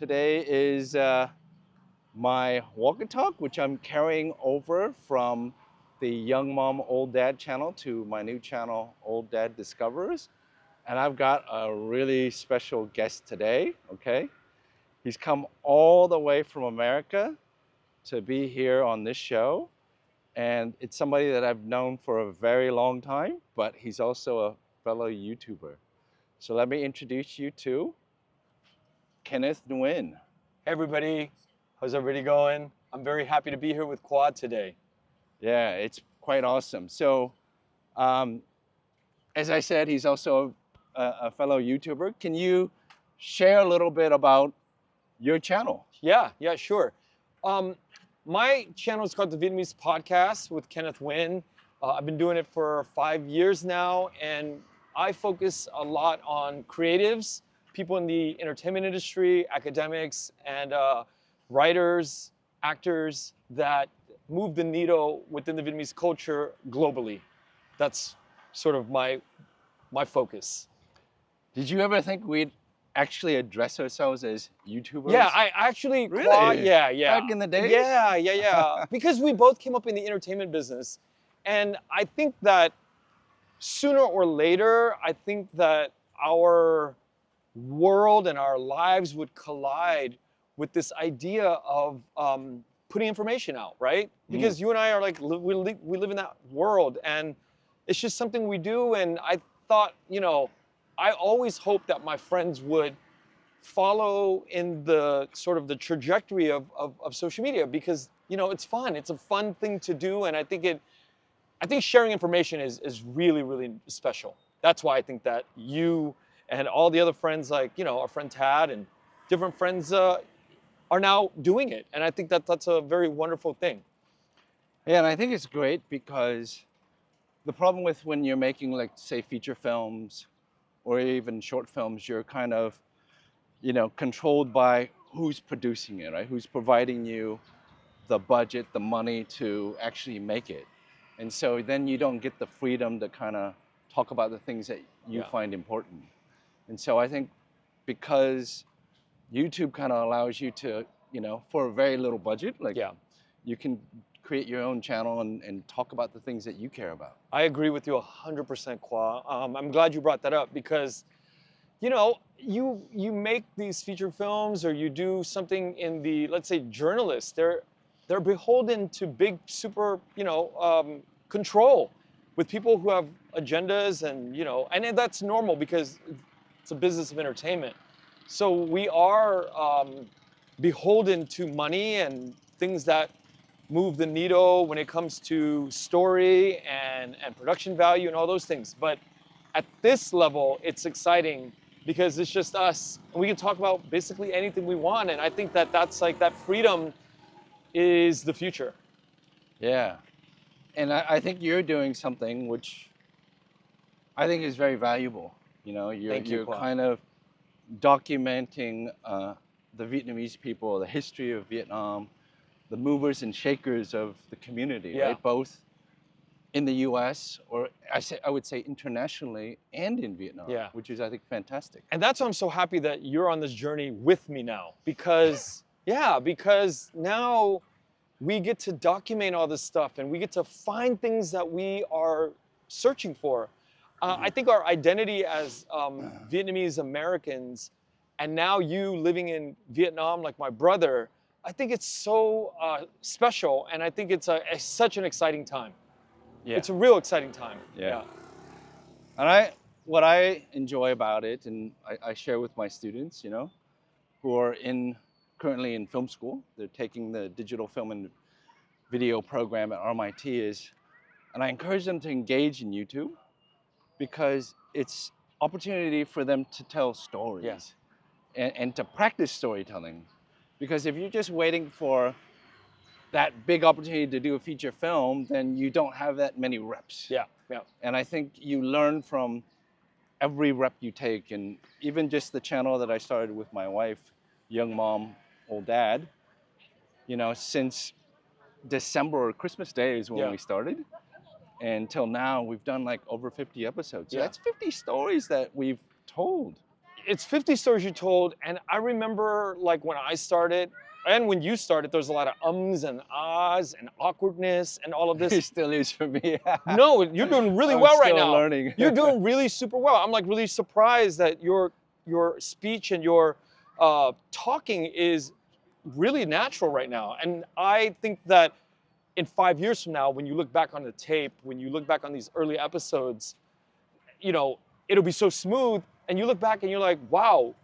Today is my walk and talk, which I'm carrying over from the Young Mom Old Dad channel to my new channel, Old Dad Discoverers. And I've got a really special guest today, okay? He's come all the way from America to be here on this show. And it's somebody that I've known for a very long time, but he's also a fellow YouTuber. So let me introduce you to Kenneth Nguyen. Hey everybody, how's everybody going? I'm very happy to be here with Quad today. Yeah, it's quite awesome. So, as I said, he's also a fellow YouTuber. Can you share a little bit about your channel? Yeah, sure. My channel is called the Vietnamese Podcast with Kenneth Nguyen. I've been doing it for 5 years now, and I focus a lot on creatives, people in the entertainment industry, academics, and writers, actors that move the needle within the Vietnamese culture globally. That's sort of my focus. Did you ever think we'd actually address ourselves as YouTubers? Yeah, I actually, Really? Quad, yeah. Back in the day? Yeah. Because we both came up in the entertainment business. And I think that sooner or later, I think that our world and our lives would collide with this idea of putting information out, right? Because you and I are like, we live in that world, and it's just something we do. And I thought, I always hoped that my friends would follow in the sort of the trajectory of social media, because it's fun. It's a fun thing to do, and I think sharing information is really, really special. That's why I think that you and all the other friends, like our friend Tad and different friends, are now doing it, and I think that that's a very wonderful thing. Yeah, and I think it's great because the problem with when you're making, like, say, feature films or even short films, you're kind of, controlled by who's producing it, right? Who's providing you the budget, the money to actually make it. And so then you don't get the freedom to kind of talk about the things that you find important. And so I think because YouTube kind of allows you to, for a very little budget, like you can create your own channel and talk about the things that you care about. I agree with you 100%, Kwa. I'm glad you brought that up, because you make these feature films, or you do something in the, let's say, journalists. They're beholden to big super control with people who have agendas, and that's normal because it's a business of entertainment. So we are beholden to money and things that move the needle when it comes to story and production value and all those things. But at this level, it's exciting because it's just us, and we can talk about basically anything we want. And I think that that's like, that freedom is the future. Yeah. And I think you're doing something which I think is very valuable. You're kind of documenting the Vietnamese people, the history of Vietnam, the movers and shakers of the community, right? Both in the U.S. or I would say internationally and in Vietnam, which is, I think, fantastic. And that's why I'm so happy that you're on this journey with me now, because because now we get to document all this stuff, and we get to find things that we are searching for. I think our identity as Vietnamese Americans, and now you living in Vietnam like my brother, I think it's so special, and I think it's such an exciting time. Yeah. It's a real exciting time. Yeah. And what I enjoy about it, and I share with my students, who are currently in film school, they're taking the digital film and video program at RMIT, and I encourage them to engage in YouTube because it's opportunity for them to tell stories and to practice storytelling. Because if you're just waiting for that big opportunity to do a feature film, then you don't have that many reps. Yeah. And I think you learn from every rep you take. And even just the channel that I started with my wife, Young Mom, Old Dad, since December or Christmas Day is when we started. And till now, we've done like over 50 episodes. So that's 50 stories that we've told. it's 50 stories you told, and I remember like when I started and when you started, there's a lot of ums and ahs and awkwardness and all of this. It still is for me. No, you're doing really I'm well right still now. learning. You're doing really super well. I'm like really surprised that your speech and your talking is really natural right now. And I think that in 5 years from now, when you look back on the tape, when you look back on these early episodes, you know, it'll be so smooth. And you look back and you're like, wow,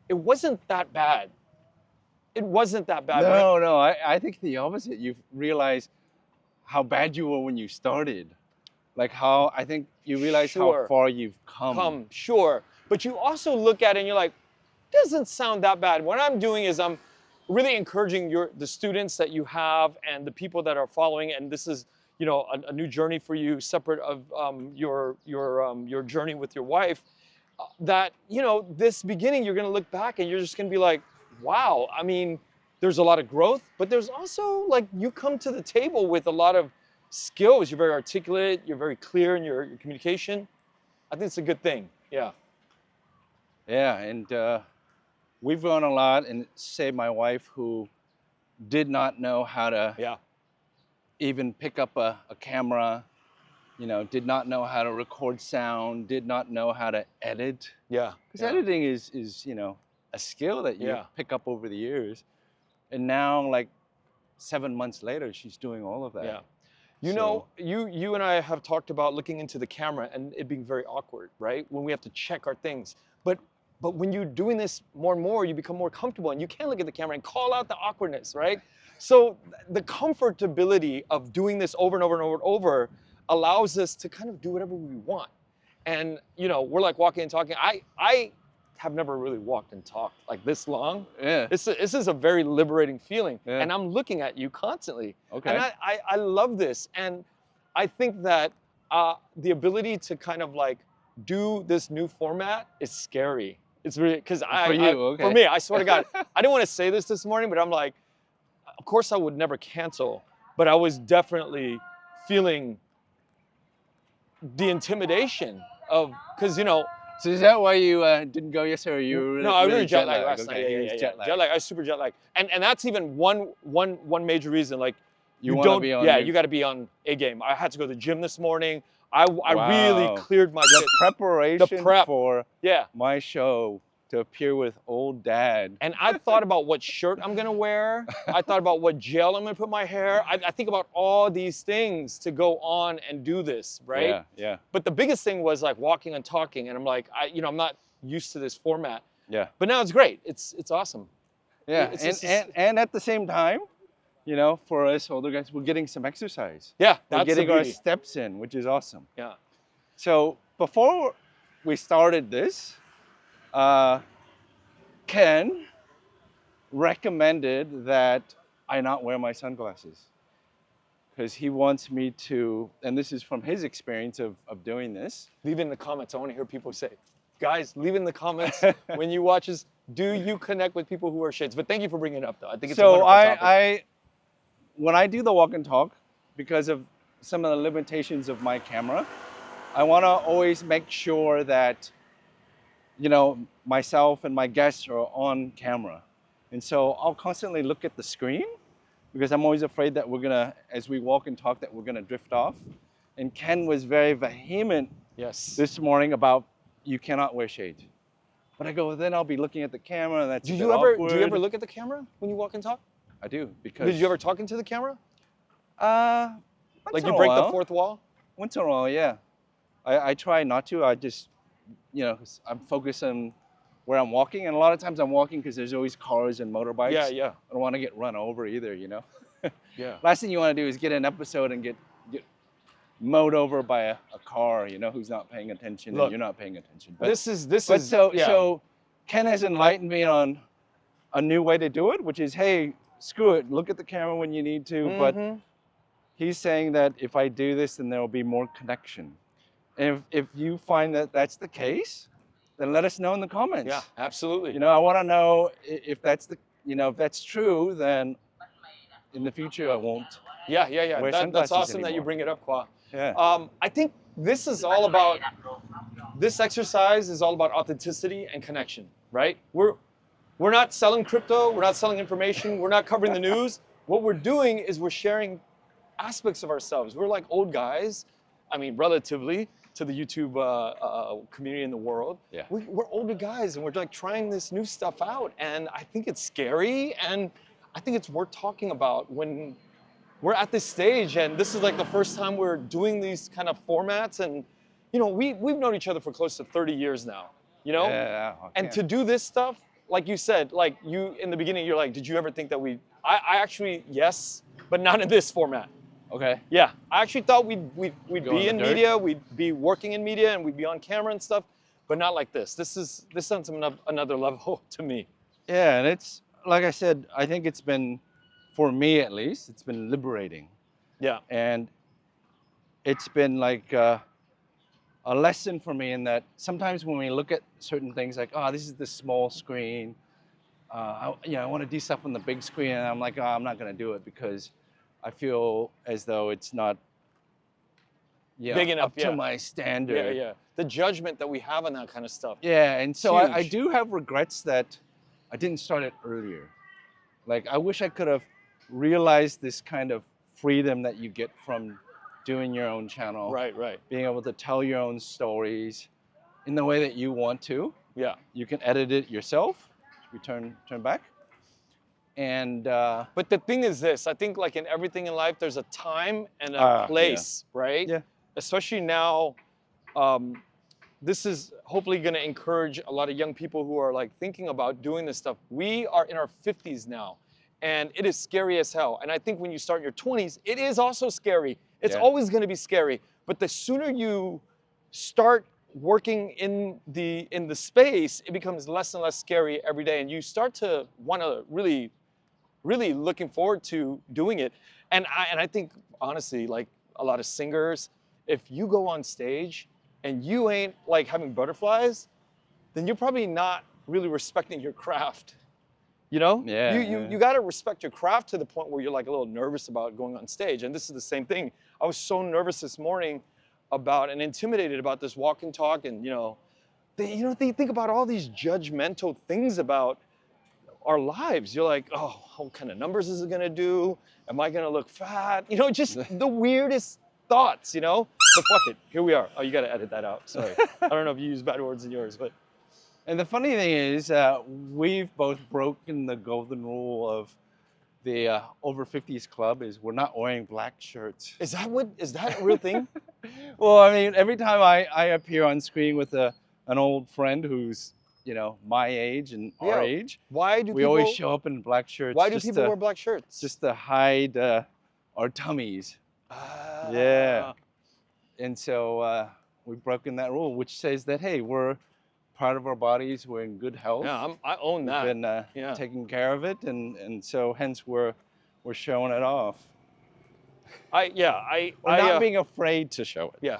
it wasn't that bad. It wasn't that bad. No, I think the opposite. You've realized how bad you were when you started. Like how, I think you realize Sure. how far you've come. Sure. But you also look at it and you're like, doesn't sound that bad. What I'm doing is I'm really encouraging the students that you have and the people that are following, and this is, you know, a new journey for you, separate of your journey with your wife. That, you know, this beginning, you're going to look back and you're just going to be like, wow. I mean, there's a lot of growth, but there's also like you come to the table with a lot of skills. You're very articulate. You're very clear in your communication. I think it's a good thing. Yeah. Yeah, and we've grown a lot. And say my wife, who did not know how to even pick up a camera, you know, did not know how to record sound, did not know how to edit. Yeah. Because editing is, you know, a skill that you pick up over the years. And now, like 7 months later, she's doing all of that. Yeah. You know, you and I have talked about looking into the camera and it being very awkward, right? When we have to check our things. But when you're doing this more and more, you become more comfortable and you can look at the camera and call out the awkwardness, right? So the comfortability of doing this over and over and over and over allows us to kind of do whatever we want. And, you know, we're like walking and talking. I have never really walked and talked like this long. Yeah. This is a very liberating feeling. Yeah. And I'm looking at you constantly. Okay. And I love this. And I think that the ability to kind of like do this new format is scary. It's really, because for me, I swear to God, I didn't want to say this morning, but I'm like, of course I would never cancel, but I was definitely feeling the intimidation of, because, you know. So is that why you didn't go yesterday? Or you were No, I was really really jet lagged last Okay, night. he was jet lagged. Jet lag. I was super jet lagged, and that's even one major reason. Like You you wanna don't. be on Yeah, your- you got to be on a game. I had to go to the gym this morning. I Wow. really cleared my The preparation prep. for Yeah. my show to appear with old dad. And I thought about what shirt I'm gonna wear. I thought about what gel I'm gonna put in my hair. I think about all these things to go on and do this, right? Yeah, yeah, But the biggest thing was like walking and talking, and I'm like, I'm not used to this format. yeah. But now it's great. It's awesome. Yeah, It's and at the same time, you know, for us older guys, we're getting some exercise. Yeah, We're that's getting the our beauty. steps in, which is awesome. Yeah. So before we started this, Ken recommended that I not wear my sunglasses because he wants me to, and this is from his experience of doing this. Leave in the comments. I want to hear people say, guys, leave in the comments when you watch this, do you connect with people who wear shades? But thank you for bringing it up, though. I think it's a So wonderful topic. when I do the walk and talk, because of some of the limitations of my camera, I want to always make sure that, you know, myself and my guests are on camera. And so I'll constantly look at the screen because I'm always afraid that we're gonna, as we walk and talk, that we're gonna drift off. And Ken was very vehement this morning about you cannot wear shades. But I go, well, then I'll be looking at the camera and that's Do you ever look at the camera when you walk and talk? I do, because... Did you ever talk into the camera? Once Like in you a break the while. fourth wall? Once in a while, yeah. I try not to. I just, you know, I'm focused on where I'm walking. And a lot of times I'm walking because there's always cars and motorbikes. Yeah, yeah. I don't want to get run over either, you know. Yeah. Last thing you want to do is get an episode and get mowed over by a car, you know, who's not paying attention. Look, and you're not paying attention. But, This is so Ken has enlightened me on a new way to do it, which is, hey, screw it. Look at the camera when you need to. But he's saying that if I do this, then there will be more connection. And if you find that that's the case, then let us know in the comments. Yeah, absolutely. You know, I want to know if that's if that's true, then in the future I won't. Yeah. wear That's sunglasses awesome that you anymore. bring it up, Kwa. Yeah. I think this is all about this exercise is all about authenticity and connection, right? We're not selling crypto, we're not selling information, we're not covering the news. What we're doing is we're sharing aspects of ourselves. We're like old guys, I mean, relatively to the YouTube community in the world. Yeah. We're older guys and we're like trying this new stuff out. And I think it's scary and I think it's worth talking about when we're at this stage. And this is like the first time we're doing these kind of formats. And, you know, we've known each other for close to 30 years now, you know? Yeah. And to do this stuff, like you said, like you in the beginning, you're like, did you ever think that I actually, yes, but not in this format. Okay. Yeah, I actually thought we'd Go be in in the dirt? media, we'd be working in media, and we'd be on camera and stuff, but not like this. This sounds another level to me. Yeah, and it's like I said, I think it's been, for me at least, it's been liberating, Yeah, and it's been like a lesson for me in that sometimes when we look at certain things like, oh, this is the small screen, I want to do stuff on the big screen, and I'm like, oh, I'm not going to do it because I feel as though it's not big enough up to my standard. Yeah. The judgment that we have on that kind of stuff. Yeah, and so I Huge. do have regrets that I didn't start it earlier. Like, I wish I could have realized this kind of freedom that you get from doing your own channel. Right. Being able to tell your own stories in the way that you want to. Yeah. You can edit it yourself. We turn back. And But the thing is this, I think like in everything in life, there's a time and a place, right? Yeah. Especially now, this is hopefully going to encourage a lot of young people who are like thinking about doing this stuff. We are in our 50s now, and it is scary as hell. And I think when you start in your 20s, it is also scary. It's always going to be scary. But the sooner you start working in the space, it becomes less and less scary every day, and you start to want to really looking forward to doing it. And I think honestly, like a lot of singers, if you go on stage and you ain't like having butterflies, then you're probably not really respecting your craft. You know? You got to respect your craft to the point where you're like a little nervous about going on stage. And this is the same thing. I was so nervous this morning about and intimidated about this walk and talk, and they think about all these judgmental things about our lives. You're like, oh, what kind of numbers is it gonna do? Am I gonna look fat? Just the weirdest thoughts, But fuck it, here we are. Oh, you gotta edit that out. Sorry. I don't know if you use bad words in yours, but. And the funny thing is, we've both broken the golden rule of the over 50s club is we're not wearing black shirts. Is that a real thing? Well, I mean, every time I appear on screen with an old friend who's, my age and our age, why do we people always show up in black shirts. Why do people wear black shirts? Just to hide our tummies. Yeah. And so we've broken that rule, which says that, hey, we're proud of our bodies, we're in good health. Yeah, I own that. We've been taking care of it, and so hence we're showing it off. We're not being afraid to show it. Yeah,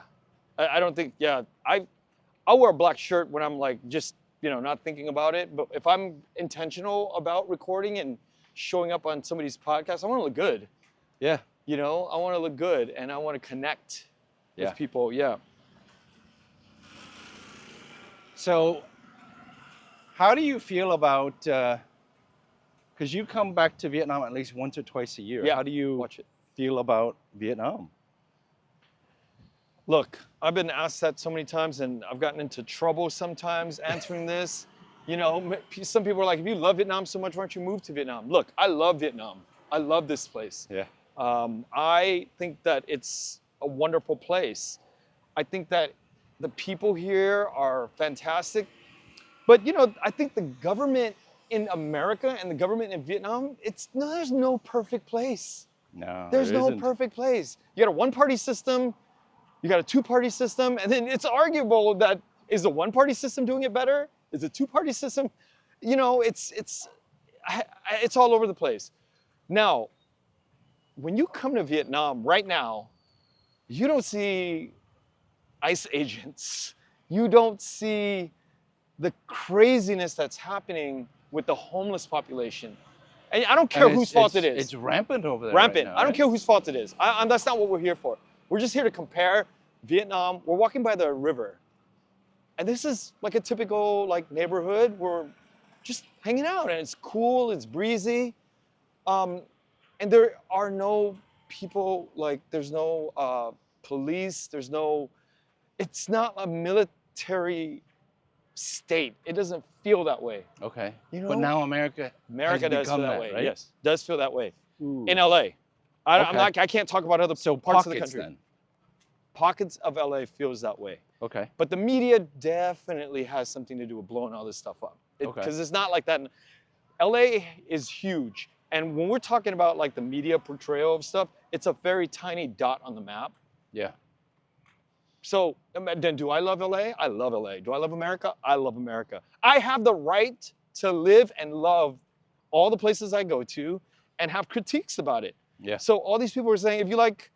I don't think. Yeah, I'll wear a black shirt when I'm like just not thinking about it. But if I'm intentional about recording and showing up on somebody's podcast, I want to look good. Yeah. I want to look good, and I want to connect with people. Yeah. So, how do you feel about? Because you come back to Vietnam at least once or twice a year. Yeah. How do you feel about Vietnam? Look, I've been asked that so many times, and I've gotten into trouble sometimes answering this. Some people are like, if you love Vietnam so much, why don't you move to Vietnam? Look, I love Vietnam. I love this place. Yeah. I think that it's a wonderful place. I think that the people here are fantastic. But, I think the government in America and the government in Vietnam, there's no perfect place. No, there's no isn't. perfect place. You got a one-party system, you got a two-party system, and then it's arguable that is the one-party system doing it better? Is the two-party system? It's all over the place. Now, when you come to Vietnam right now, you don't see ICE agents. You don't see the craziness that's happening with the homeless population. And I don't care whose fault it is. It's rampant over there. Rampant. Right now, I don't right? care whose fault it is. That's not what we're here for. We're just here to compare Vietnam. We're walking by the river. And this is like a typical like neighborhood. We're just hanging out, and it's cool. It's breezy, and there are no people. Like there's no police. There's no. It's not a military state. It doesn't feel that way. Okay. You know, But now America America has does feel become that that, way. right? Yes, does feel that way. Ooh. In LA, I'm Okay. not. I can't talk about other So parts of the pockets country. then. Pockets of LA feels that way. Okay. But the media definitely has something to do with blowing all this stuff up. Okay. Because it's not like that. LA is huge. And when we're talking about like the media portrayal of stuff, it's a very tiny dot on the map. Yeah. So then do I love LA? I love LA. Do I love America? I love America. I have the right to live and love all the places I go to and have critiques about it. Yeah. So all these people are saying, if you like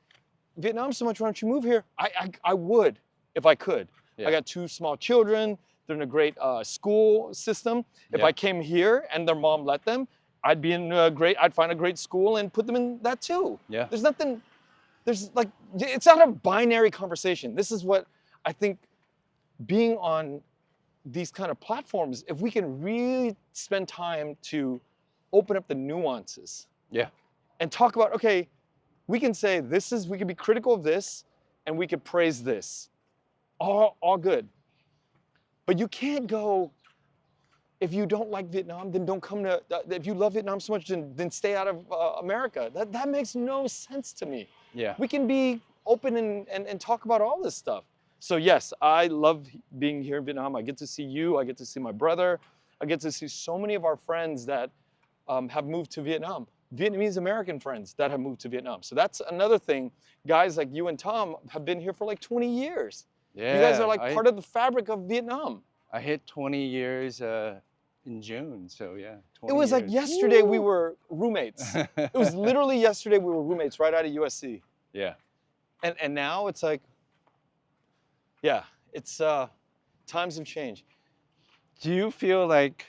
Vietnam so much, why don't you move here? I would if I could. Yeah. I got 2 small children. They're in a great school system. If Yeah. I came here and their mom let them, I'd be in I'd find a great school and put them in that too. Yeah. There's nothing, there's like, it's not a binary conversation. This is what I think being on these kind of platforms, if we can really spend time to open up the nuances. Yeah. And talk about, okay, we can say we can be critical of this and we could praise this. All good. But you can't go, if you don't like Vietnam, then don't come to, if you love Vietnam so much, then stay out of America. That makes no sense to me. Yeah. We can be open and talk about all this stuff. So yes, I love being here in Vietnam. I get to see you, I get to see my brother, I get to see so many of our friends that have moved to Vietnam. Vietnamese American friends that have moved to Vietnam. So that's another thing. Guys like you and Tom have been here for like 20 years. Yeah. You guys are like part of the fabric of Vietnam. I hit 20 years in June, so yeah. 20 It was like years. yesterday we were roommates. It was literally yesterday we were roommates right out of USC. Yeah. And now it's like, yeah, it's times have changed. Do you feel like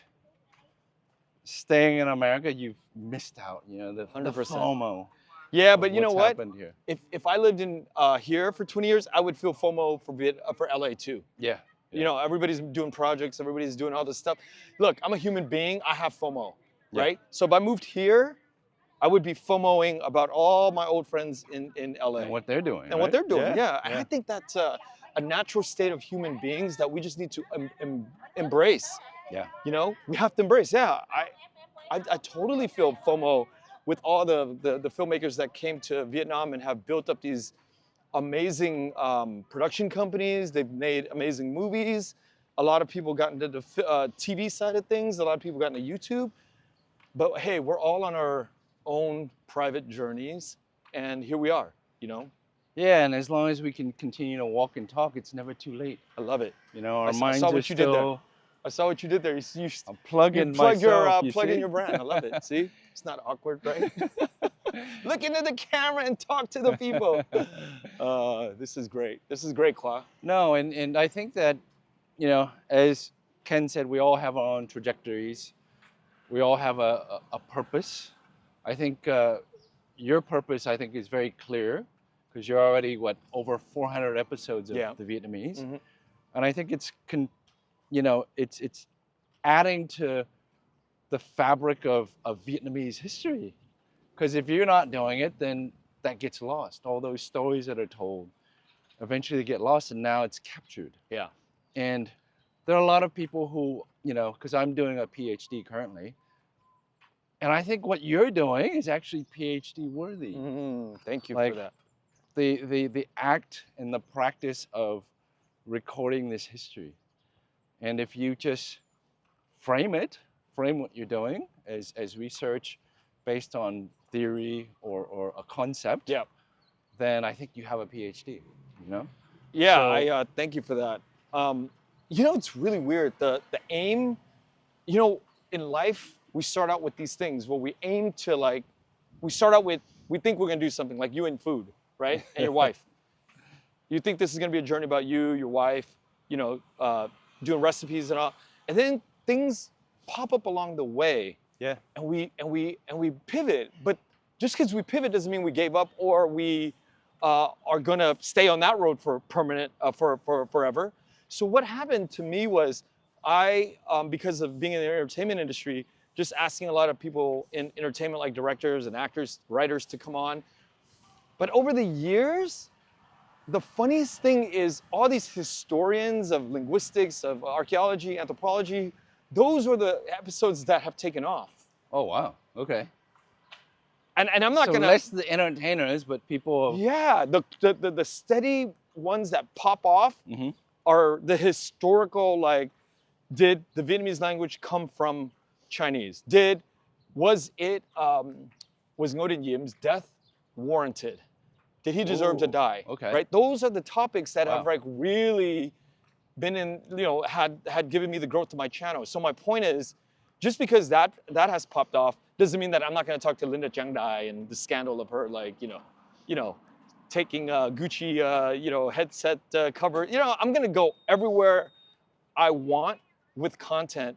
staying in America, you've missed out, you know, the 100%. FOMO? Yeah, of but you know what's what? happened here. If I lived in here for 20 years, I would feel FOMO for LA too. Yeah. You know, everybody's doing projects, everybody's doing all this stuff. Look, I'm a human being, I have FOMO, Yeah. right? So if I moved here, I would be FOMOing about all my old friends in LA. And what they're doing. And what right? they're doing, yeah. And yeah. I think that's a natural state of human beings that we just need to embrace. Yeah. You know, we have to embrace. Yeah, I totally feel FOMO with all the filmmakers that came to Vietnam and have built up these amazing production companies. They've made amazing movies. A lot of people got into the TV side of things. A lot of people got into YouTube. But hey, we're all on our own private journeys, and here we are, you know? Yeah, and as long as we can continue to walk and talk, it's never too late. I love it. You know, our I minds saw are what you did there. still... I saw what you did there. I'm plugging plug your myself, you plug in see? your brand. I love it. See, it's not awkward, right? Look into the camera and talk to the people. This is great. This is great, Claude. No, and I think that, you know, as Ken said, we all have our own trajectories. We all have a purpose. I think your purpose, I think, is very clear because you're already, over 400 episodes of the Vietnamese. Mm-hmm. And I think it's, you know, it's adding to the fabric of Vietnamese history. Because if you're not doing it, then that gets lost. All those stories that are told eventually they get lost, and now it's captured. Yeah. And there are a lot of people who, you know, because I'm doing a PhD currently, and I think what you're doing is actually PhD worthy. Mm-hmm. Thank you Like, for that. The act and the practice of recording this history. And if you just frame what you're doing as research based on theory or a concept, Yeah. then I think you have a PhD, you know? Yeah, So- I thank you for that. You know, it's really weird. The aim, you know, in life, we start out with these things where we aim to we start out with, we think we're gonna do something like you and food, right? And your wife. You think this is gonna be a journey about you, your wife, you know, doing recipes and all. And then things pop up along the way. Yeah. And we pivot. But just because we pivot doesn't mean we gave up or we are gonna stay on that road for permanent, for forever. So what happened to me was because of being in the entertainment industry, just asking a lot of people in entertainment, like directors and actors, writers, to come on. But over the years, the funniest thing is all these historians of linguistics, of archaeology, anthropology, those were the episodes that have taken off. Oh, wow. Okay. And I'm not So gonna. less the entertainers, but people. Yeah, the steady ones that pop off Mhm. are the historical, like, did the Vietnamese language come from Chinese? Was Nguyen Yim's death warranted? Did he deserve to Ooh, die? okay. Right? Those are the topics that have Wow. like really been in, had given me the growth to my channel. So my point is, just because that has popped off doesn't mean that I'm not going to talk to Linda Chiang Dai and the scandal of her, like, taking Gucci, headset cover. I'm going to go everywhere I want with content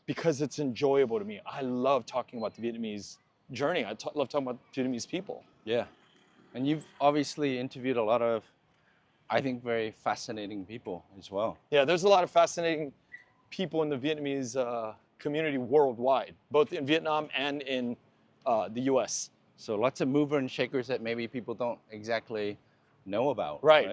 because it's enjoyable to me. I love talking about the Vietnamese journey. Love talking about Vietnamese people. Yeah. And you've obviously interviewed a lot of, I think, very fascinating people as well. Yeah, there's a lot of fascinating people in the Vietnamese community worldwide, both in Vietnam and in the US. So lots of mover and shakers that maybe people don't exactly know about. Right.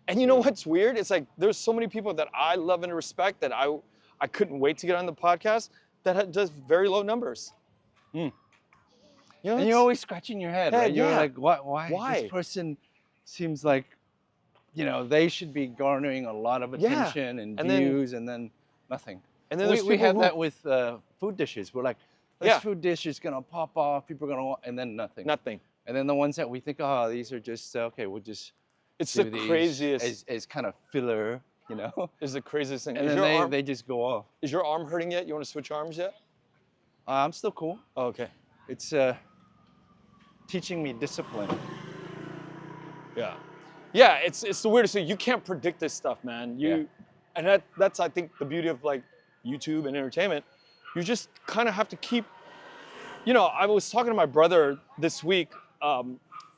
And you know what's weird? It's like there's so many people that I love and respect that I couldn't wait to get on the podcast that does very low numbers. Mm. You know, And you're always scratching your head, right? You're yeah. like, why? This person seems like, they should be garnering a lot of attention and views, and then nothing. And then we have that with food dishes. We're like, this food dish is gonna pop off. People are gonna want, and then nothing. Nothing. And then the ones that we think, oh, these are just okay. We'll just. It's the craziest. As kind of filler, It's the craziest thing. And then they just go off. Is your arm hurting yet? You want to switch arms yet? I'm still cool. Oh, okay. It's teaching me discipline. Yeah. Yeah, it's the weirdest thing. You can't predict this stuff, man. And that's I think the beauty of like YouTube and entertainment. You just kind of have to keep. I was talking to my brother this week.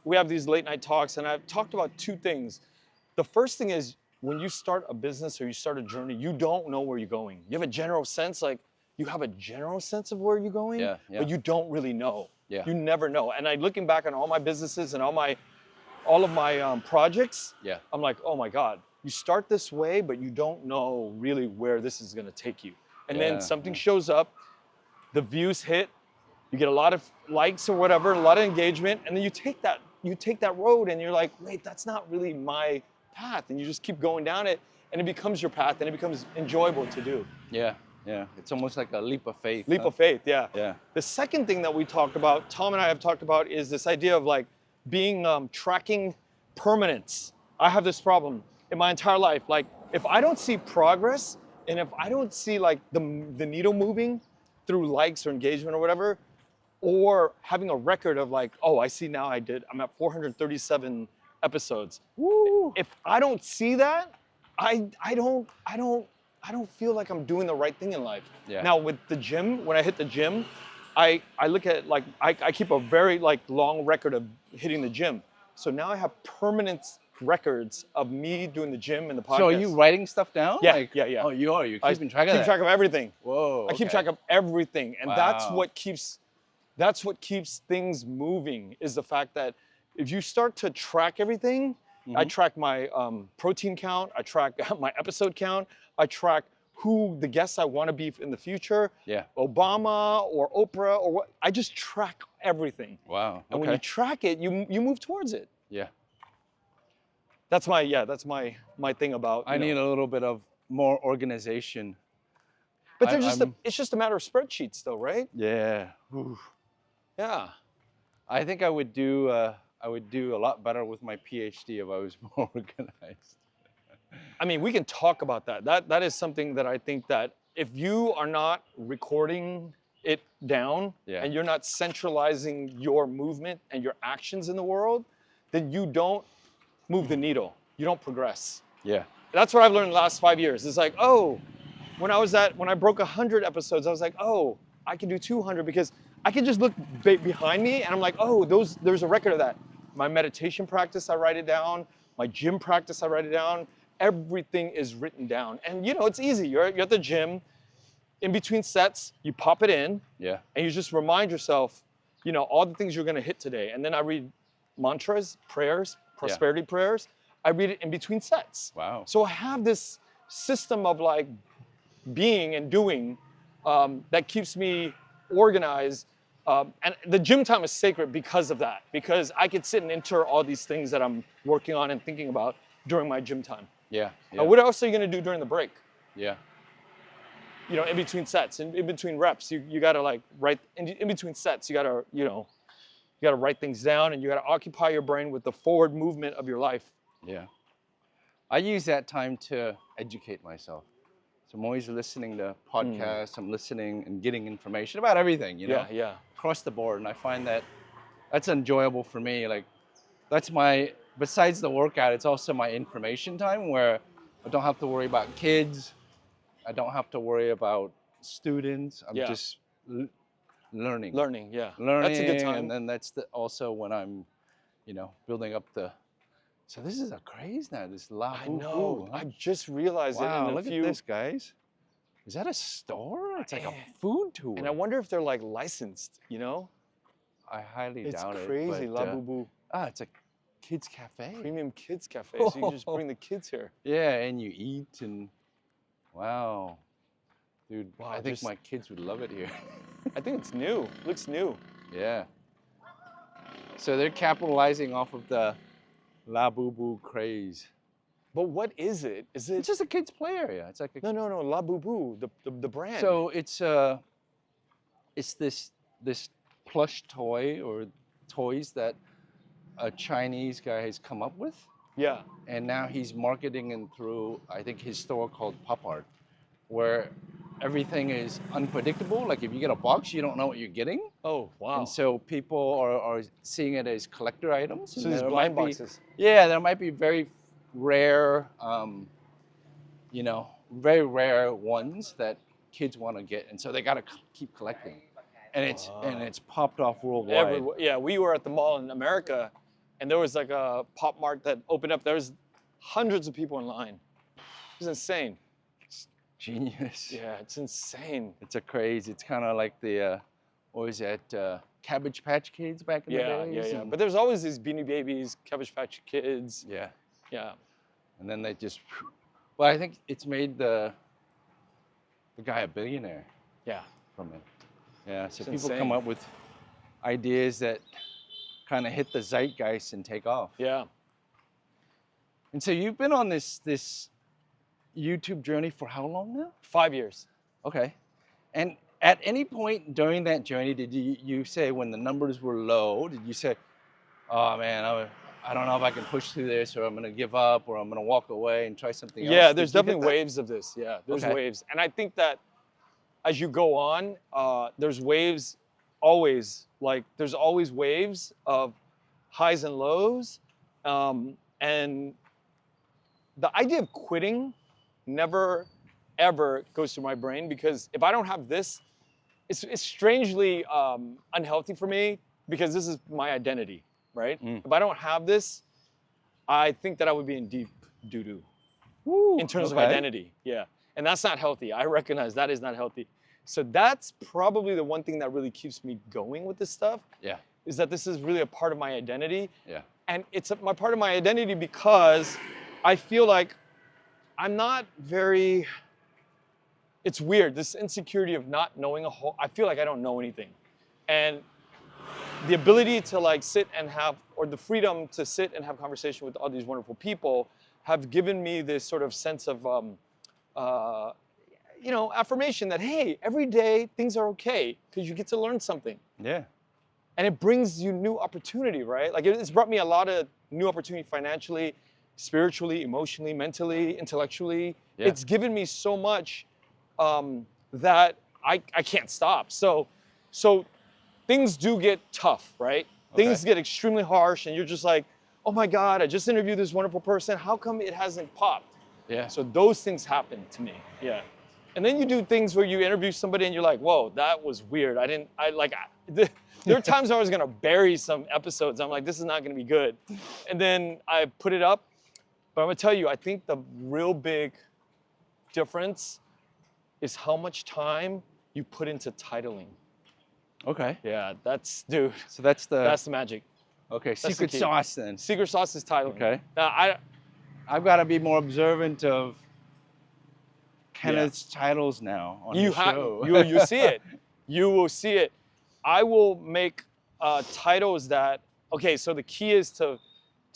We have these late night talks, and I've talked about two things. The first thing is when you start a business or you start a journey, you don't know where you're going. You have a general sense, of where you're going, but you don't really know. Yeah. You never know. And looking back on all my businesses and all of my projects, I'm like, oh my God, you start this way, but you don't know really where this is gonna take you. And then something shows up, the views hit, you get a lot of likes or whatever, a lot of engagement, and then you take that road and you're like, wait, that's not really my path. And you just keep going down it, and it becomes your path, and it becomes enjoyable to do. Yeah. It's almost like a leap of faith. Leap of faith, yeah. Yeah. The second thing that we talked about, Tom and I have talked about, is this idea of like being tracking permanence. I have this problem in my entire life. Like if I don't see progress, and if I don't see like the needle moving through likes or engagement or whatever, or having a record of like, oh, I see now I'm at 437 episodes. Woo! If I don't see that, I don't feel like I'm doing the right thing in life. Yeah. Now with the gym, when I hit the gym, I look at like, I keep a very like long record of hitting the gym. So now I have permanent records of me doing the gym and the podcast. So are you writing stuff down? Yeah. Oh, you are? You're keeping track of that? I keep track of everything. Whoa. I keep track of everything. And Wow. that's what keeps things moving, is the fact that if you start to track everything, I track my protein count, I track my episode count, I track who the guests I want to be in the future, Obama or Oprah or what. I just track everything. Wow. And when you track it, you move towards it. Yeah. That's my thing about. I need a little bit of more organization. But it's just a matter of spreadsheets, though, right? Yeah. Ooh. Yeah. I think I would do a lot better with my PhD if I was more organized. I mean, we can talk about that. That is something that I think that if you are not recording it down and you're not centralizing your movement and your actions in the world, then you don't move the needle. You don't progress. Yeah. That's what I've learned in the last 5 years. It's like, oh, when I broke 100 episodes, I was like, oh, I can do 200 because I can just look behind me and I'm like, oh, there's a record of that. My meditation practice, I write it down. My gym practice, I write it down. everything is written down. And you know, it's easy. You're at the gym, in between sets, you pop it in, Yeah. and you just remind yourself, you know, all the things you're gonna hit today. And then I read mantras, prayers, prosperity prayers. I read it in between sets. Wow. So I have this system of like being and doing that keeps me organized. And the gym time is sacred because of that, because I could sit and enter all these things that I'm working on and thinking about during my gym time. Yeah. Yeah. What else are you gonna do during the break? Yeah. You know, in between sets, in between reps, you gotta like write, in between sets, you gotta, you know, you gotta write things down, and you gotta occupy your brain with the forward movement of your life. Yeah. I use that time to educate myself. So I'm always listening to podcasts, I'm listening and getting information about everything, you know, Yeah. across the board. And I find that that's enjoyable for me. Like, that's my, besides the workout, it's also my information time where I don't have to worry about kids. I don't have to worry about students. I'm just learning. Learning, yeah. Learning. That's a good time. And then that's also when I'm, you know, building up the. So this is a craze now. This La I Boo know. Boo, huh? I just realized it Wow, in a look few. at this, guys. Is that a store? It's like a food tour. And I wonder if they're like licensed, you know? I highly doubt it. It's crazy, but, La Boo Boo. it's a kids cafe. Premium kids cafe, so you can just bring the kids here. Yeah, and you eat and wow. Dude, Wow, I think my kids would love it here. I think it's new. Looks new. Yeah. So they're capitalizing off of the La Boo Boo craze. But what is it? Is it? It's just a kids play area. It's like a, No. La Boo Boo, the brand. So it's this plush toy or toys that a Chinese guy has come up with, yeah. and now he's marketing them through, I think, his store called Pop Art, where everything is unpredictable. Like if you get a box, you don't know what you're getting. Oh, wow. And so people are seeing it as collector items. So and these there blind might be- boxes. Yeah, there might be very rare, you know, very rare ones that kids want to get, and so they got to keep collecting. And it's popped off worldwide. Everywhere. Yeah, we were at the mall in America, and there was like a Pop Mart that opened up. There was hundreds of people in line. It was insane. Genius. Yeah, it's insane. It's a craze. It's kind of like the, what was that, Cabbage Patch Kids back in the days? Yeah. But there's always these Beanie Babies, Cabbage Patch Kids. Yeah. Yeah. And then they just, well, I think it's made the guy a billionaire Yeah. from it. Yeah, so It's people come insane. up with ideas that kind of hit the zeitgeist and take off. Yeah. And so you've been on this YouTube journey for how long now? 5 years. Okay. And at any point during that journey, did you say when the numbers were low, did you say, oh man, I don't know if I can push through this, or I'm going to give up, or I'm going to walk away and try something else? Yeah, there's Did you hit definitely that? waves of this. Yeah, there's Okay. waves. And I think that as you go on, there's waves always. Like, there's always waves of highs and lows. And the idea of quitting never, ever goes through my brain, because if I don't have this, it's strangely unhealthy for me, because this is my identity, right? If I don't have this, I think that I would be in deep doo-doo in terms of identity. Yeah. And that's not healthy. I recognize that is not healthy. So that's probably the one thing that really keeps me going with this stuff. Yeah. Is that this is really a part of my identity. Yeah. And it's my part of my identity because I feel like I'm not very, it's weird, this insecurity of not knowing I feel like I don't know anything. And the ability to like sit and have, or the freedom to sit and have conversation with all these wonderful people have given me this sort of sense of, you know, affirmation that, hey, every day things are okay because you get to learn something. Yeah. And it brings you new opportunity, right? Like it's brought me a lot of new opportunity financially, spiritually, emotionally, mentally, intellectually. Yeah. It's given me so much that I can't stop. So things do get tough, right? Okay. Things get extremely harsh, and you're just like, oh my God, I just interviewed this wonderful person. How come it hasn't popped? Yeah. So those things happen to me, yeah. And then you do things where you interview somebody and you're like, whoa, that was weird. There are times I was gonna bury some episodes. I'm like, this is not gonna be good. And then I put it up But I'm gonna tell you, I think the real big difference is how much time you put into titling. Okay. Yeah, dude, So that's that's the magic. okay, the secret key. sauce then. Secret sauce is titling. Okay. Now, I've got to be more observant of Kenneth's titles now on his show. you see it. You will see it. I will make titles that, okay, so the key is to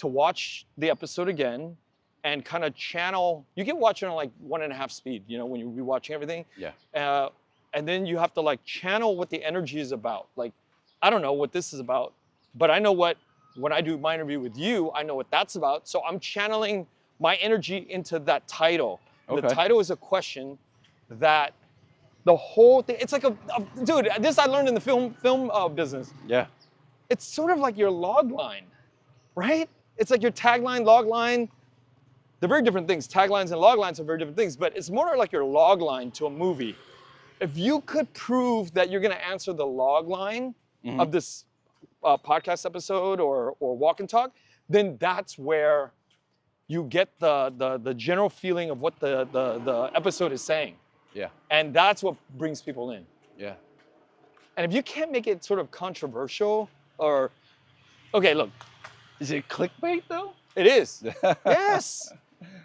watch the episode again and kind of channel. You can watch it on like 1.5 speed, you know, when you're rewatching everything. Yeah. And then you have to like channel what the energy is about. Like, I don't know what this is about, but I know when I do my interview with you, I know what that's about. So I'm channeling my energy into that title. Okay. The title is a question that the whole thing, it's like dude, this I learned in the film business. Yeah. It's sort of like your log line, right? It's like your tagline, log line. They're very different things. Taglines and log lines are very different things, but it's more like your log line to a movie. If you could prove that you're gonna answer the log line of this podcast episode or walk and talk, then that's where you get the general feeling of what the episode is saying. Yeah. And that's what brings people in. Yeah. And if you can't make it sort of controversial or, okay, look. Is it clickbait though? It is. Yes.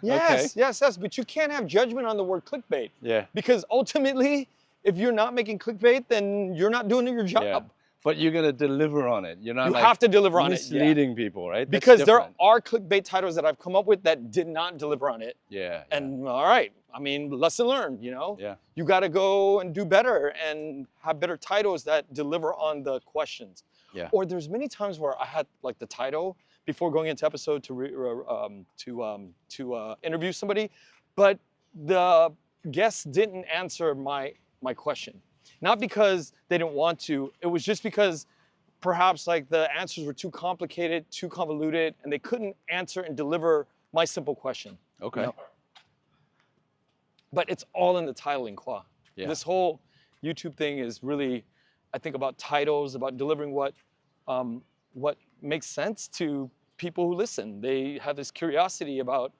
Yes, Okay. yes. But you can't have judgment on the word clickbait. Yeah. Because ultimately, if you're not making clickbait, then you're not doing your job. Yeah. But you're gonna deliver on it. You're not You like have to deliver on it. misleading people, right? That's Because there different. are clickbait titles that I've come up with that did not deliver on it. Yeah. And all right, I mean, lesson learned, you know? Yeah. You got to go and do better and have better titles that deliver on the questions. Yeah. Or there's many times where I had like the title before going into episode to interview somebody, but the guests didn't answer my question. Not because they didn't want to, it was just because perhaps like the answers were too complicated, too convoluted, and they couldn't answer and deliver my simple question. Okay. You know? But it's all in the titling, Kwa. Yeah. This whole YouTube thing is really, I think, about titles, about delivering what makes sense to people who listen. They have this curiosity about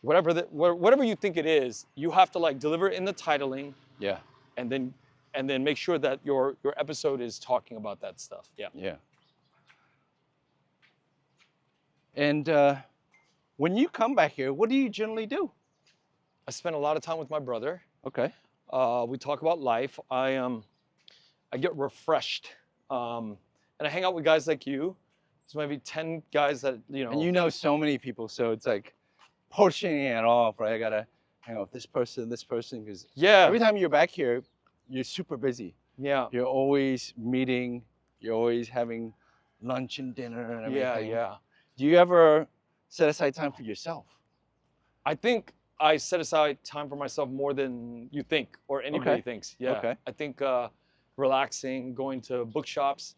whatever you think it is. You have to like deliver it in the titling. Yeah. And then make sure that your episode is talking about that stuff. Yeah. Yeah. And when you come back here, what do you generally do? I spend a lot of time with my brother. Okay. We talk about life. I get refreshed, and I hang out with guys like you. There's maybe 10 guys that you know. And you know so many people, so it's like portioning it off, right? I gotta hang out with this person, because Yeah. every time you're back here, you're super busy. Yeah. You're always meeting. You're always having lunch and dinner and everything. Yeah. Do you ever set aside time for yourself? I think I set aside time for myself more than you think or anybody thinks. Yeah. Okay. I think relaxing, going to bookshops,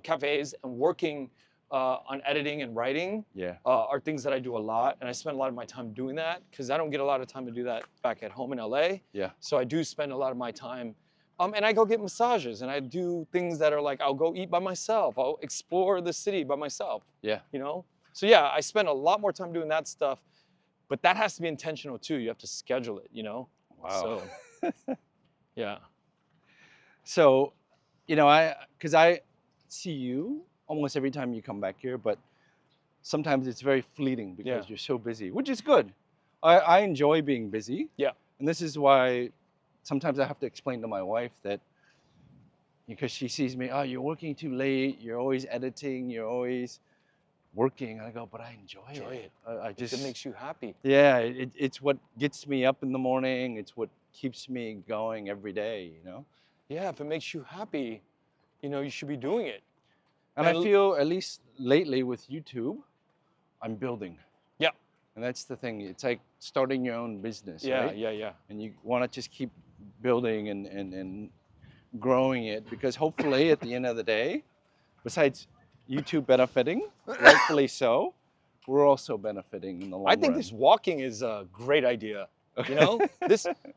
cafes, and working on editing and writing are things that I do a lot. And I spend a lot of my time doing that because I don't get a lot of time to do that back at home in LA. Yeah. So I do spend a lot of my time. And I go get massages and I do things that are like, I'll go eat by myself. I'll explore the city by myself. Yeah. You know? So yeah, I spend a lot more time doing that stuff. But that has to be intentional too. You have to schedule it, you know? Wow. So, yeah. So, you know, because I see you almost every time you come back here, but sometimes it's very fleeting because you're so busy, which is good. I enjoy being busy. Yeah. And this is why sometimes I have to explain to my wife that, because she sees me, oh, you're working too late, you're always editing, you're always working. And I go, but I enjoy it. I just, it makes you happy. Yeah, it's what gets me up in the morning. It's what keeps me going every day, you know? Yeah, if it makes you happy, you know, you should be doing it. And I feel, at least lately with YouTube, I'm building. Yeah. And that's the thing. It's like starting your own business, Yeah, right? yeah. And you want to just keep building and growing it, because hopefully at the end of the day, besides YouTube benefiting, rightfully so, we're also benefiting in the long run. I think this walking is a great idea. You know,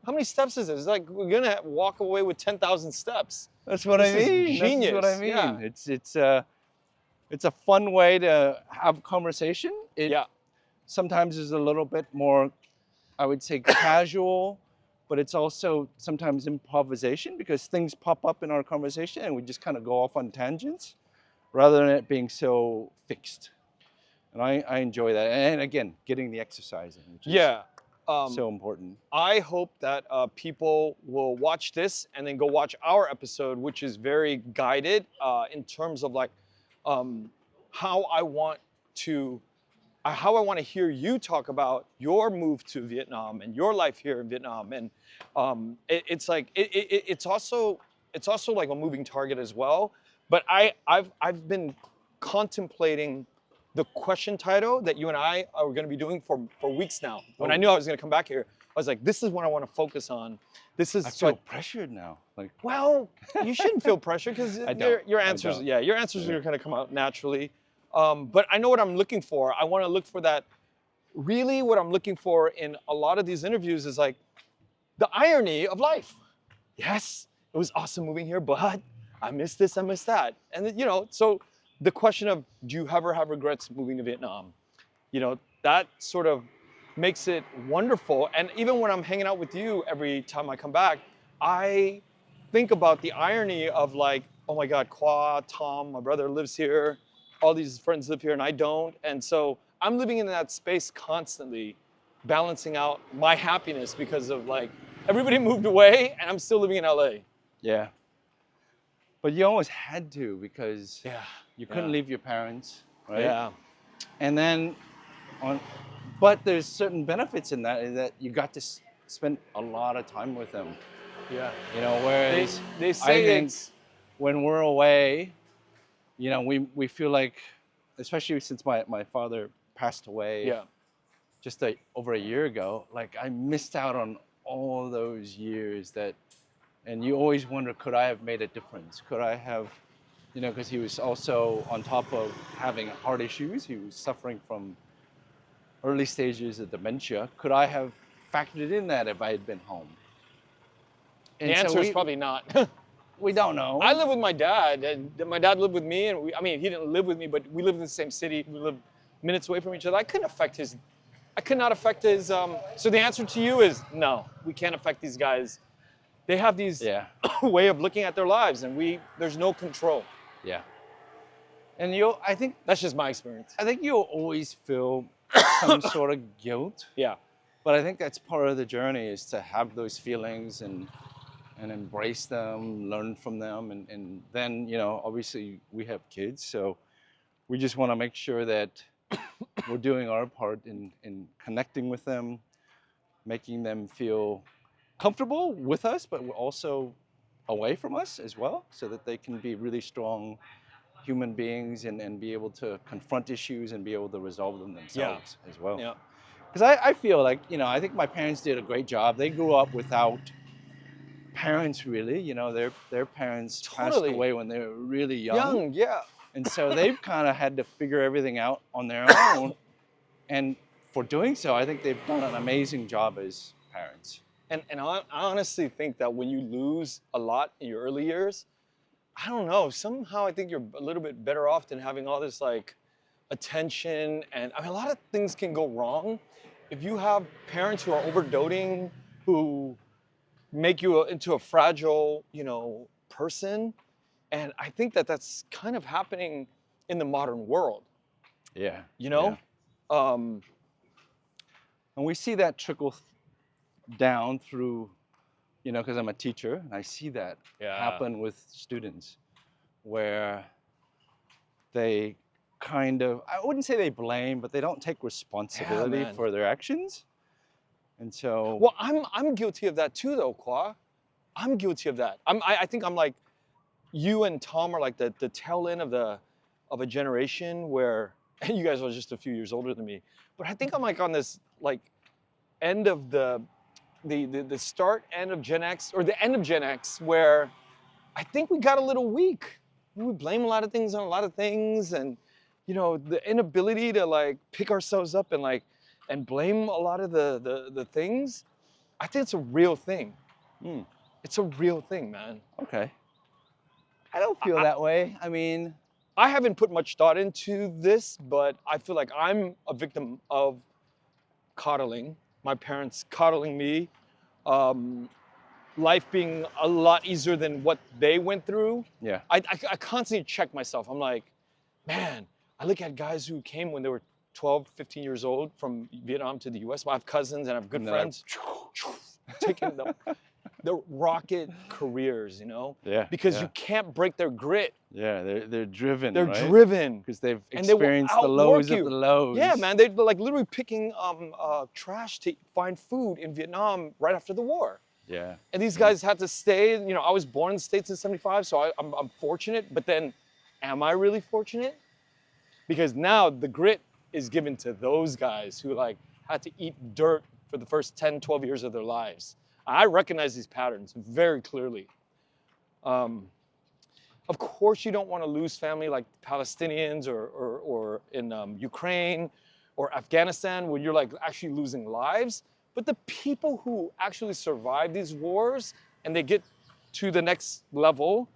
how many steps is it? It's like we're gonna walk away with 10,000 steps. That's what I mean. Genius. That's what I mean. Yeah. It's a fun way to have conversation. sometimes is a little bit more, I would say, casual, but it's also sometimes improvisation because things pop up in our conversation and we just kind of go off on tangents rather than it being so fixed. And I enjoy that. And again, getting the exercise in, which is Yeah. so important. I hope that people will watch this and then go watch our episode, which is very guided in terms of like how I want to hear you talk about your move to Vietnam and your life here in Vietnam. And it's also like a moving target as well. But I've been contemplating the question title that you and I are going to be doing for weeks now. When I knew I was going to come back here, I was like, this is what I want to focus on. This is I feel pressured now. Like, well, you shouldn't feel pressure because your answers, don't. your answers are going to come out naturally. But I know what I'm looking for. I want to look for that. Really, what I'm looking for in a lot of these interviews is like the irony of life. Yes, it was awesome moving here, but I miss this, I miss that. And then, so the question of, do you ever have regrets moving to Vietnam? That sort of makes it wonderful. And even when I'm hanging out with you every time I come back, I think about the irony of like, oh my God, Kwa, Tom, my brother lives here. All these friends live here and I don't. And so I'm living in that space constantly, balancing out my happiness because of like, everybody moved away and I'm still living in LA. yeah. But you almost had to because you couldn't leave your parents, right? Yeah. And then but there's certain benefits in that, is that you got to spend a lot of time with them. Yeah. Whereas they say I think it's when we're away, we feel like, especially since my father passed away just over a year ago, like I missed out on all those years and you always wonder, could I have made a difference? Could I have, because he was also on top of having heart issues. He was suffering from early stages of dementia. Could I have factored in that if I had been home? And the answer is probably not. We don't know. I live with my dad, and my dad lived with me, and he didn't live with me, but we lived in the same city. We lived minutes away from each other. I could not affect his. So the answer to you is no. We can't affect these guys. They have these way of looking at their lives, and there's no control. Yeah. And I think that's just my experience. I think you'll always feel some sort of guilt. Yeah. But I think that's part of the journey, is to have those feelings and embrace them, learn from them, and then obviously we have kids, so we just want to make sure that we're doing our part in connecting with them, making them feel comfortable with us, but also away from us as well, so that they can be really strong human beings and be able to confront issues and be able to resolve them themselves as well. Yeah. Because I feel like, I think my parents did a great job. They grew up without parents, really. Their parents passed away when they were really young. And so they've kind of had to figure everything out on their own. And for doing so, I think they've done an amazing job as parents. And I honestly think that when you lose a lot in your early years, I don't know, somehow I think you're a little bit better off than having all this like attention. And a lot of things can go wrong if you have parents who are overdoting, who make you into a fragile, person. And I think that that's kind of happening in the modern world. Yeah. And we see that trickle down through, because I'm a teacher, and I see that happen with students, where they kind of, I wouldn't say they blame, but they don't take responsibility for their actions. And so, well, I'm guilty of that too, though, Kwa. I'm guilty of that. I think I'm like, you and Tom are like the tail end of a generation where, and you guys are just a few years older than me, but I think I'm like on this like end of the start end of Gen X, or the end of Gen X, where I think we got a little weak. We blame a lot of things on a lot of things, and the inability to like pick ourselves up and blame a lot of the things. I think it's a real thing. It's a real thing, man. Okay. I don't feel that way. I mean, I haven't put much thought into this, but I feel like I'm a victim of coddling, my parents coddling me, life being a lot easier than what they went through. Yeah. I constantly check myself. I'm like, man, I look at guys who came when they were 12, 15 years old from Vietnam to the US. I have cousins and I have good And they're friends taking the rocket careers, you know? Yeah. Because yeah. you can't break their grit. Yeah, they're driven. They're right? driven. Because they've And they will experienced the outwork lows you. of the lows. Yeah, man, they're like literally picking trash to find food in Vietnam right after the war. Yeah. And these guys had to stay. You know, I was born in the States in '75, so I'm fortunate. But then, am I really fortunate? Because now the grit is given to those guys who like had to eat dirt for the first 10, 12 years of their lives. I recognize these patterns very clearly. Of course, you don't want to lose family like Palestinians or in Ukraine or Afghanistan, where you're like actually losing lives. But the people who actually survive these wars and they get to the next level,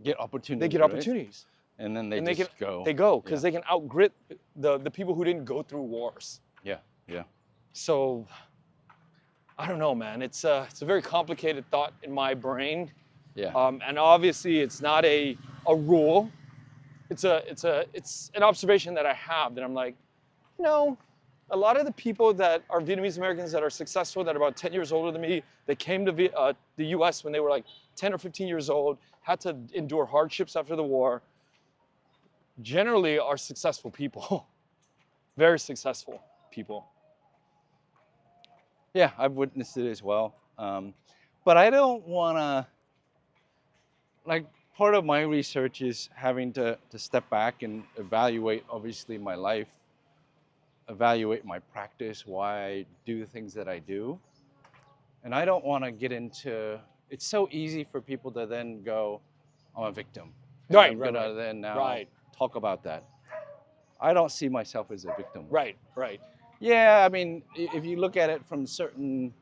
Get opportunities. they get right? opportunities. And then they And just go. They go because Yeah. they can outgrit the people who didn't go through wars. Yeah. Yeah. So I don't know, man. It's a very complicated thought in my brain. Yeah. And obviously, it's not a rule. It's an observation that I have that I'm like, you know, a lot of the people that are Vietnamese Americans that are successful, that are about 10 years older than me, they came to the U.S. when they were like 10 or 15 years old, had to endure hardships after the war. Generally, are successful people, very successful people. Yeah, I've witnessed it as well. But I don't want to, like, part of my research is having to step back and evaluate, obviously, my life, evaluate my practice, why I do the things that I do. And I don't want to get into, it's so easy for people to then go, I'm a victim. And Right, I'm right, gonna right. then now Right. talk about that. I don't see myself as a victim. Right, right. Yeah, I mean, if you look at it from certain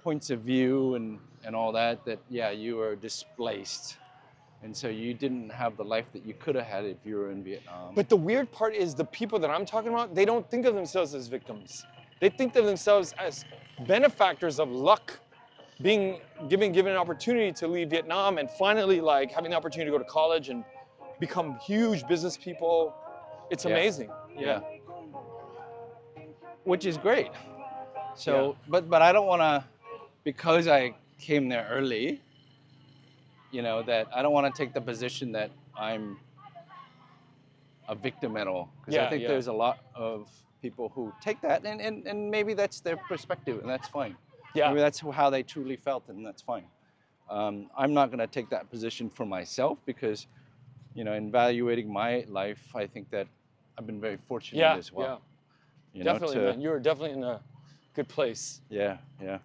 points of view and all that, yeah, you were displaced. And so you didn't have the life that you could have had if you were in Vietnam. But the weird part is the people that I'm talking about, they don't think of themselves as victims. They think of themselves as benefactors of luck, being given an opportunity to leave Vietnam and finally like having the opportunity to go to college and become huge business people. It's Yeah. amazing. Yeah. Which is great. So, but I don't want to, because I came there early, you know, that I don't want to take the position that I'm a victim at all. Because I think there's a lot of people who take that and maybe that's their perspective and that's fine. Yeah. Maybe that's how they truly felt and that's fine. I'm not going to take that position for myself because, you know, in evaluating my life, I think that I've been very fortunate as well. Yeah, You know, definitely, man. You're definitely in a good place. Yeah, yeah.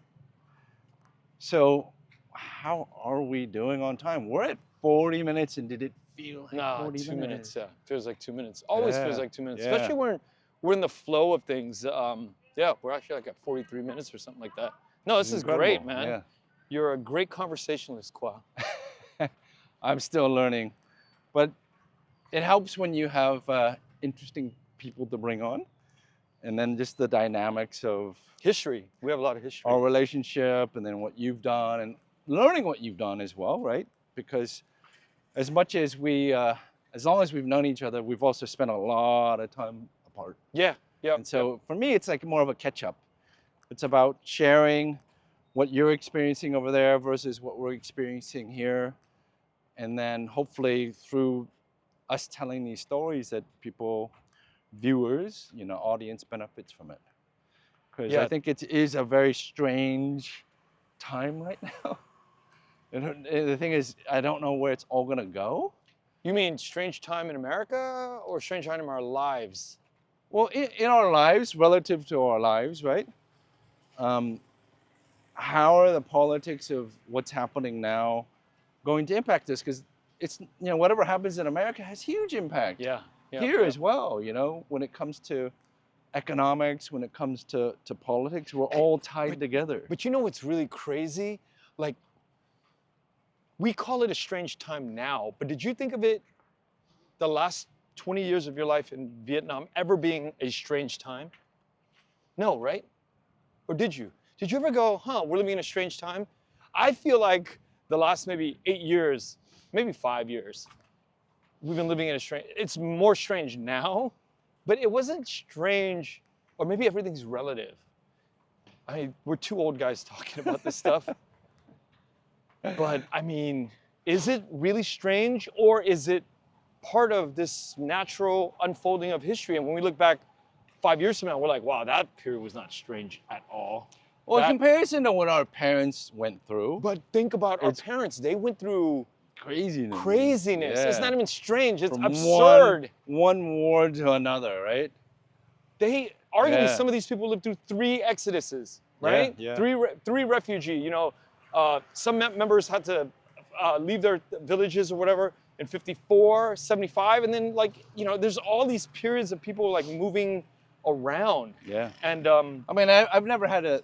So, how are we doing on time? We're at 40 minutes, and did it feel like 40 2 minutes? minutes? Yeah, feels like 2 minutes. Always feels Yeah, like 2 minutes, yeah. especially when we're in the flow of things. Yeah, we're actually like at 43 minutes or something like that. No, this is great, Incredible, man. yeah. You're a great conversationalist, Kwa. I'm still learning, but it helps when you have interesting people to bring on, and then just the dynamics of History. We have a lot of history. our relationship, and then what you've done, and learning what you've done as well, right? Because as much as as long as we've known each other, we've also spent a lot of time apart. Yeah, yeah. And so for me, it's like more of a catch up. It's about sharing what you're experiencing over there versus what we're experiencing here. And then hopefully through us telling these stories that people, viewers, you know, audience benefits from it. Because I think it is a very strange time right now. And the thing is, I don't know where it's all gonna go. You mean strange time in America or strange time in our lives? Well, in our lives, relative to our lives, right? How are the politics of what's happening now going to impact us? Because it's, you know, whatever happens in America has huge impact here as well, you know, when it comes to economics, when it comes to politics, we're all tied together. But you know what's really crazy? Like, we call it a strange time now, but did you think of it the last 20 years of your life in Vietnam ever being a strange time? No, right? Or did you? Did you ever go, huh, we're living in a strange time? I feel like the last maybe 8 years, maybe 5 years, we've been living in a strange, it's more strange now, but it wasn't strange, or maybe everything's relative. I mean, we're two old guys talking about this stuff. But I mean, is it really strange, or is it part of this natural unfolding of history? And when we look back 5 years from now, we're like, wow, that period was not strange at all. Well, in That- comparison to what our parents went through, but think about our It's parents. They went through craziness. craziness. It's Yeah. not even strange. It's From absurd. One war to another, right? They arguably, Yeah. some of these people lived through 3 exoduses, right? Yeah. Three refugee. You know, some members had to leave their villages or whatever in 54, 75, and then like, you know, there's all these periods of people like moving around. Yeah. And I mean, I've never had to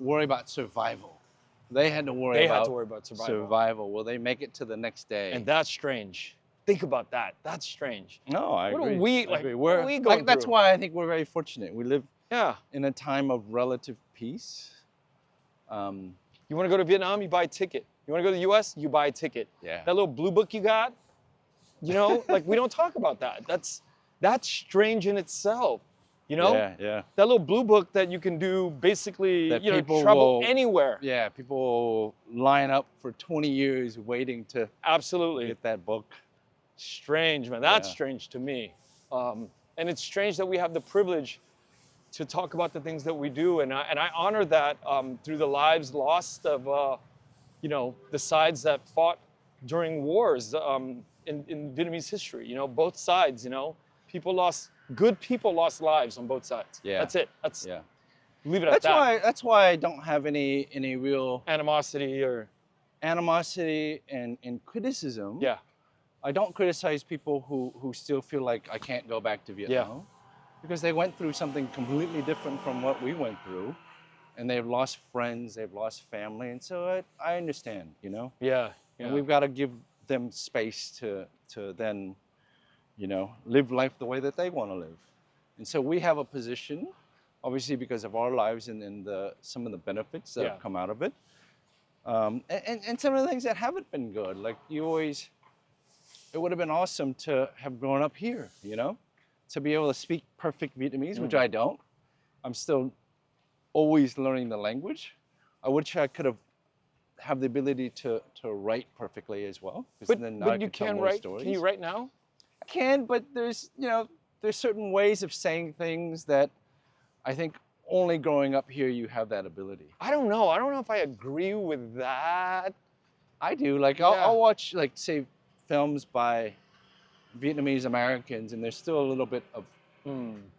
worry about survival. They had to worry they about had to worry about survival. Will they make it to the next day? And that's strange. Think about that. That's strange. No, I What do agree. we- I like, agree. what are we going that's through? why I think we're very fortunate. We live Yeah. in a time of relative peace. You want to go to Vietnam, you buy a ticket. You want to go to the US, you buy a ticket. Yeah. That little blue book you got, you know, like we don't talk about that. That's strange in itself. You know? Yeah. That little blue book that you can do basically, That you know, people travel will- anywhere. Yeah, people line up for 20 years waiting to Absolutely. get that book. Strange, man. That's Yeah. strange to me. And it's strange that we have the privilege to talk about the things that we do. And I honor that through the lives lost of, you know, the sides that fought during wars in Vietnamese history. You know, both sides, you know. Good people lost lives on both sides. Yeah. That's it. Yeah. Leave it at That's that. That's why I don't have any real Animosity or, animosity and criticism. yeah. I don't criticize people who still feel like I can't go back to Vietnam because they went through something completely different from what we went through, and they've lost friends, they've lost family, and so I understand, you know. Yeah. And we've got to give them space to then, you know, live life the way that they want to live. And so we have a position, obviously because of our lives and some of the benefits that have come out of it, and some of the things that haven't been good. Like it would have been awesome to have grown up here, you know, to be able to speak perfect Vietnamese, which I don't. I'm still always learning the language. I wish I could have the ability to write perfectly as well. But I you could tell can more write. stories. Can you write now? I can, but there's certain ways of saying things that I think only growing up here you have that ability. I don't know. I don't know if I agree with that. I do. Like I'll watch like say films by Vietnamese Americans, and there's still a little bit of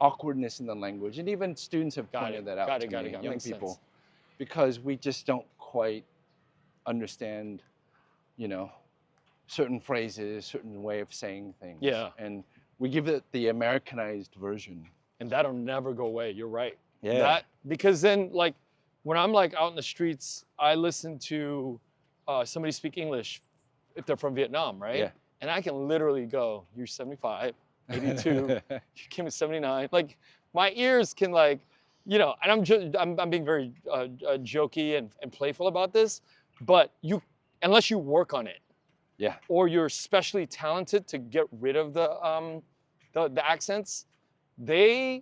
awkwardness in the language, and even students have pointed that out to me, young Makes people, sense. because we just don't quite understand, you know, certain phrases, certain way of saying things. Yeah. And we give it the Americanized version. And that'll never go away. You're right. Yeah. Because then, like, when I'm like out in the streets, I listen to somebody speak English if they're from Vietnam, right? Yeah. And I can literally go, "You're 75, 82, you came in 79." Like, my ears can like, you know. And I'm being very jokey and playful about this, but unless you work on it. Yeah. Or you're especially talented to get rid of the accents, they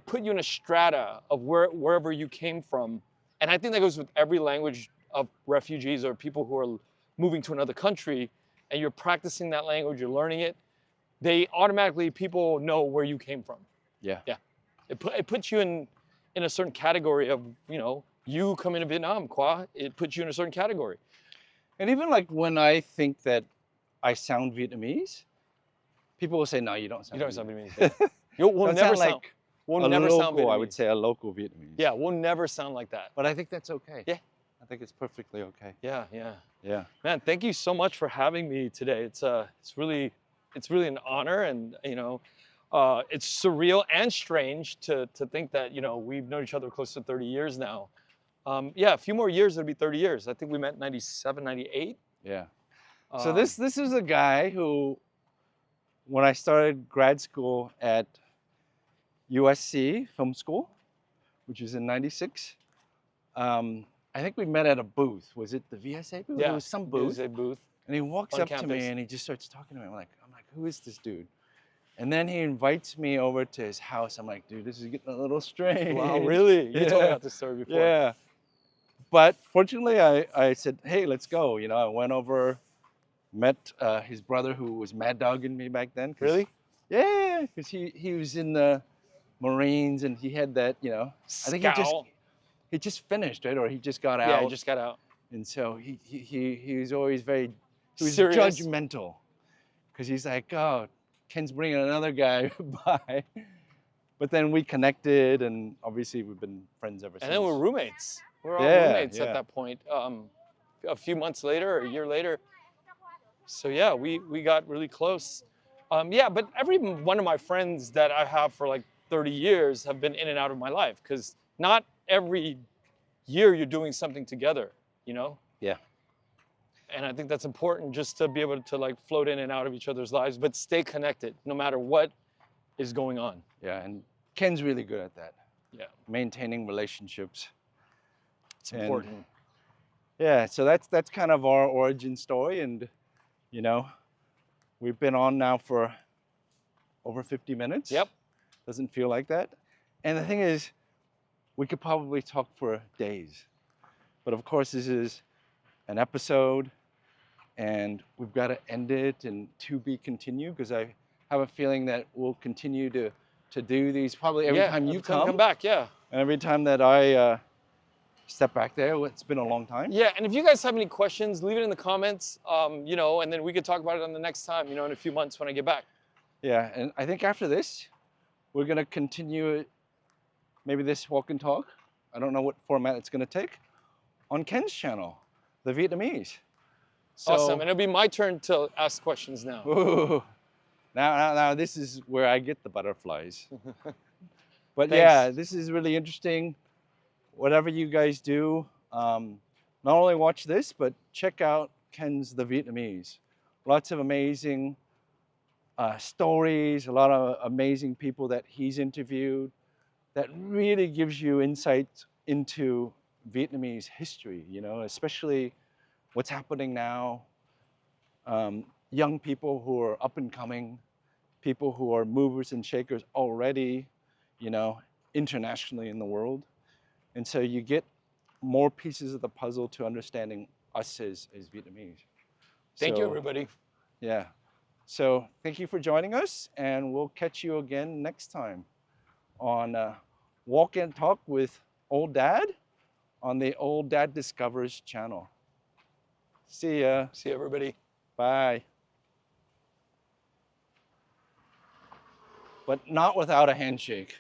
put you in a strata of wherever you came from. And I think that goes with every language of refugees or people who are moving to another country, and you're practicing that language, you're learning it, people know where you came from. Yeah. Yeah. It puts you in a certain category of, you know, you come into Vietnam, Qua, it puts you in a certain category. And even like when I think that I sound Vietnamese, people will say, "No, you don't sound." You don't sound Vietnamese." Vietnamese. We'll I never sound sound like we'll a never sound local, Vietnamese. I would say a local Vietnamese. Yeah, we'll never sound like that. But I think that's okay. Yeah. I think it's perfectly okay. Yeah. Yeah. Man, thank you so much for having me today. It's really an honor, and you know, it's surreal and strange to think that, you know, we've known each other close to 30 years now. Yeah, a few more years, it'll be 30 years. I think we met in 97, 98. Yeah. So this is a guy who, when I started grad school at USC Film School, which is in '96. I think we met at a booth. Was it the VSA booth? Yeah, It was some booth. a booth. And he walks On up to me campus. and he just starts talking to me. I'm like, who is this dude? And then he invites me over to his house. I'm like, dude, this is getting a little strange. Wow, really? You told me Yeah. about this story before. Yeah. But fortunately, I said, hey, let's go. You know, I went over, met his brother who was mad dogging me back then. Really? Yeah, because he was in the Marines and he had that, you know, I think he just finished, right? Or he just got out. Yeah, he just got out. And so he was always very, he was Serious? judgmental. Because he's like, oh, Ken's bringing another guy by. But then we connected and obviously we've been friends ever since. And then we're roommates. We're all Yeah, roommates yeah. at that point. A few months later, or a year later. So yeah, we got really close. Yeah, but every one of my friends that I have for like 30 years have been in and out of my life because not every year you're doing something together, you know? Yeah. And I think that's important just to be able to like float in and out of each other's lives, but stay connected no matter what is going on. Yeah, and Ken's really good at that. Yeah. Maintaining relationships. It's important. Yeah, so that's kind of our origin story. And, you know, we've been on now for over 50 minutes. Yep. Doesn't feel like that. And the thing is, we could probably talk for days. But of course, this is an episode and we've got to end it and to be continued because I have a feeling that we'll continue to do these probably every time you come back, yeah. and every time that I step back there. It's been a long time. Yeah, and if you guys have any questions, leave it in the comments, you know, and then we could talk about it on the next time, you know, in a few months when I get back. Yeah, and I think after this, we're going to continue it, maybe this walk and talk. I don't know what format it's going to take on Ken's channel, the Vietnamese. So, awesome, and it'll be my turn to ask questions now. Ooh, now this is where I get the butterflies. But Thanks. yeah, this is really interesting. Whatever you guys do, not only watch this, but check out Ken's The Vietnamese. Lots of amazing stories, a lot of amazing people that he's interviewed that really gives you insight into Vietnamese history, you know, especially what's happening now. Young people who are up and coming, people who are movers and shakers already, you know, internationally in the world. And so you get more pieces of the puzzle to understanding us as Vietnamese. Thank you, everybody. Yeah. So thank you for joining us, and we'll catch you again next time on Walk and Talk with Old Dad on the Old Dad Discovers channel. See ya. See you, everybody. Bye. But not without a handshake.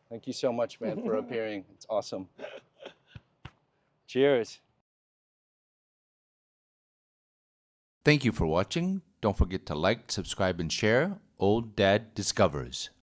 Thank you so much, man, for appearing. It's awesome. Cheers. Thank you for watching. Don't forget to like, subscribe, and share Old Dad Discovers.